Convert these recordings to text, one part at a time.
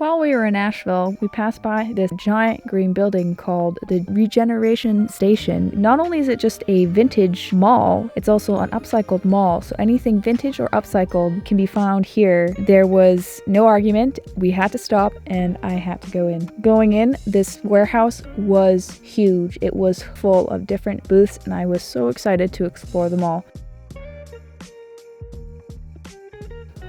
While we were in Asheville, we passed by this giant green building called the Regeneration Station. Not only is it just a vintage mall, it's also an upcycled mall, so anything vintage or upcycled can be found here. There was no argument. We had to stop and I had to go in. Going in, this warehouse was huge. It was full of different booths and I was so excited to explore them all.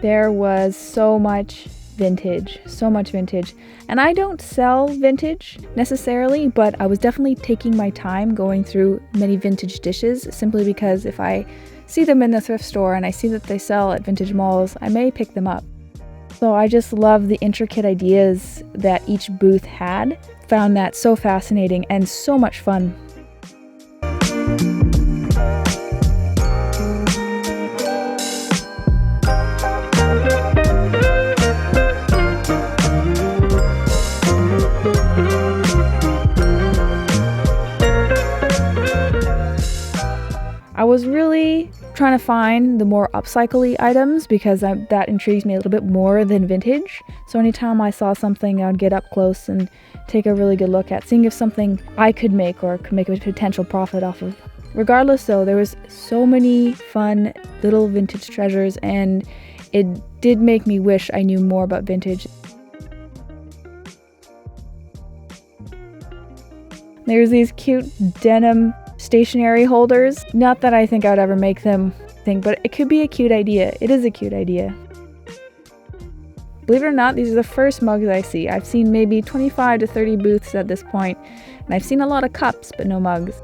There was so much vintage, and I don't sell vintage necessarily, but I was definitely taking my time going through many vintage dishes simply because if I see them in the thrift store and I see that they sell at vintage malls, I may pick them up. So I just love the intricate ideas that each booth had. Found that so fascinating and so much fun. I was really trying to find the more upcycle-y items because that intrigues me a little bit more than vintage. So anytime I saw something, I would get up close and take a really good look at, seeing if something I could make or could make a potential profit off of. Regardless though, there was so many fun little vintage treasures and it did make me wish I knew more about vintage. There's these cute denim stationery holders. Not that I think I would ever make them, but it could be a cute idea. It is a cute idea. Believe it or not, these are the first mugs I see. I've seen maybe 25 to 30 booths at this point, and I've seen a lot of cups, but no mugs.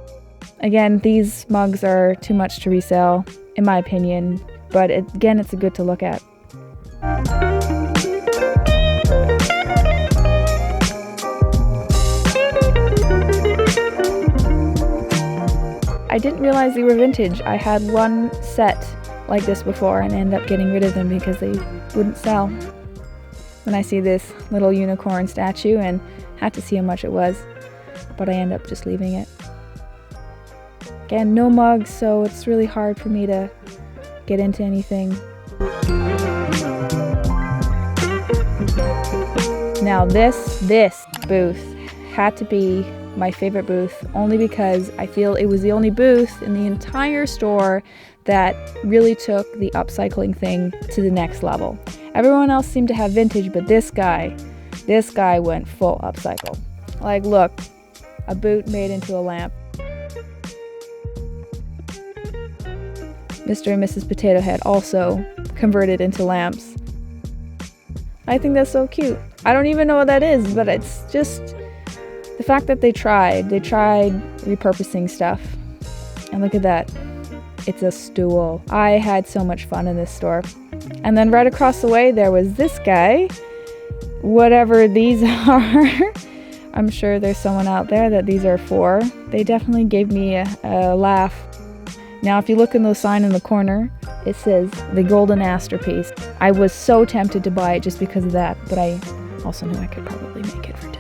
Again, these mugs are too much to resell, in my opinion, but again, it's good to look at. I didn't realize they were vintage. I had one set like this before and ended up getting rid of them because they wouldn't sell. Then I see this little unicorn statue and had to see how much it was, but I end up just leaving it. Again, no mugs, so it's really hard for me to get into anything. Now this booth had to be my favorite booth, only because I feel it was the only booth in the entire store that really took the upcycling thing to the next level. Everyone else seemed to have vintage, but this guy went full upcycle. Like, look, a boot made into a lamp. Mr. and Mrs. Potato Head also converted into lamps. I think that's so cute. I don't even know what that is, but it's just the fact that they tried repurposing stuff. And look at that. It's a stool. I had so much fun in this store. And then right across the way, there was this guy. Whatever these are. I'm sure there's someone out there that these are for. They definitely gave me a laugh. Now, if you look in the sign in the corner, it says the Golden Masterpiece. I was so tempted to buy it just because of that, but I also knew I could probably make it for $10.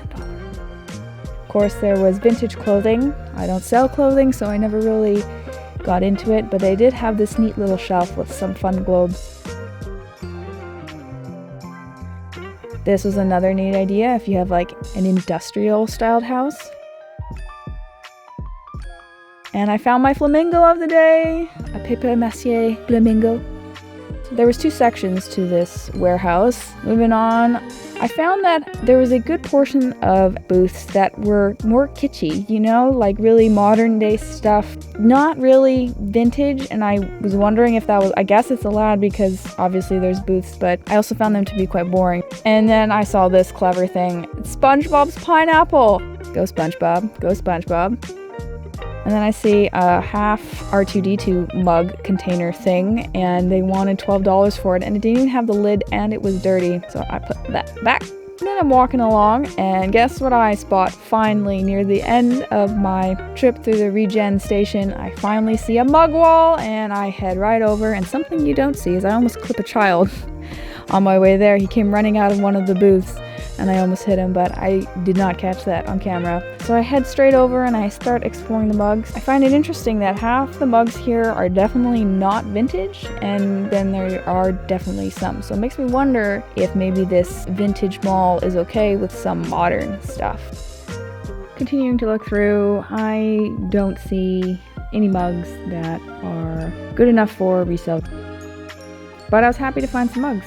Of course, there was vintage clothing. I don't sell clothing, so I never really got into it, but they did have this neat little shelf with some fun globes. This was another neat idea if you have like an industrial styled house. And I found my flamingo of the day, a papier-mâché flamingo. There was two sections to this warehouse. Moving on, I found that there was a good portion of booths that were more kitschy, you know, like really modern day stuff, not really vintage, and I was wondering if that was, I guess it's allowed because obviously there's booths, but I also found them to be quite boring. And then I saw this clever thing, SpongeBob's pineapple. Go SpongeBob, go SpongeBob. And then I see a half R2-D2 mug container thing, and they wanted $12 for it, and it didn't even have the lid, and it was dirty, so I put that back. And then I'm walking along, and guess what I spot? Finally, near the end of my trip through the Regen Station, I finally see a mug wall, and I head right over, and something you don't see is I almost clip a child on my way there. He came running out of one of the booths. and I almost hit him, but I did not catch that on camera. So I head straight over and I start exploring the mugs. I find it interesting that half the mugs here are definitely not vintage, and then there are definitely some. So it makes me wonder if maybe this vintage mall is okay with some modern stuff. Continuing to look through, I don't see any mugs that are good enough for resale. But I was happy to find some mugs.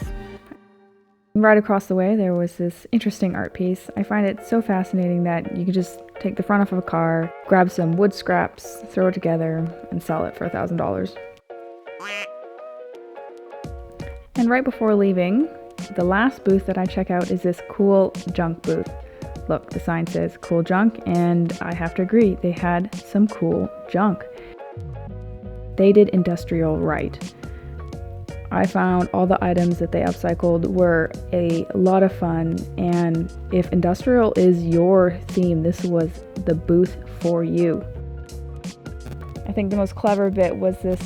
Right across the way, there was this interesting art piece. I find it so fascinating that you could just take the front off of a car, grab some wood scraps, throw it together, and sell it for $1,000. And right before leaving, the last booth that I check out is this cool junk booth. Look, the sign says cool junk, and I have to agree, they had some cool junk. They did industrial right. I found all the items that they upcycled were a lot of fun, and if industrial is your theme, this was the booth for you. I think the most clever bit was this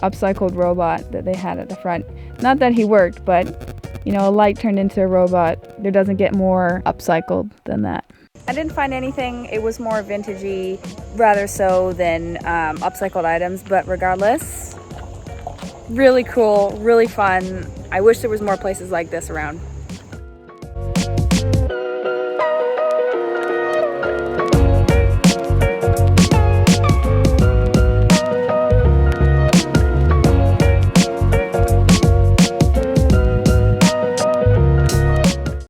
upcycled robot that they had at the front. Not that he worked, but you know, a light turned into a robot. There doesn't get more upcycled than that. I didn't find anything. It was more vintagey, rather so than upcycled items, but regardless, really cool, really fun. I wish there was more places like this around.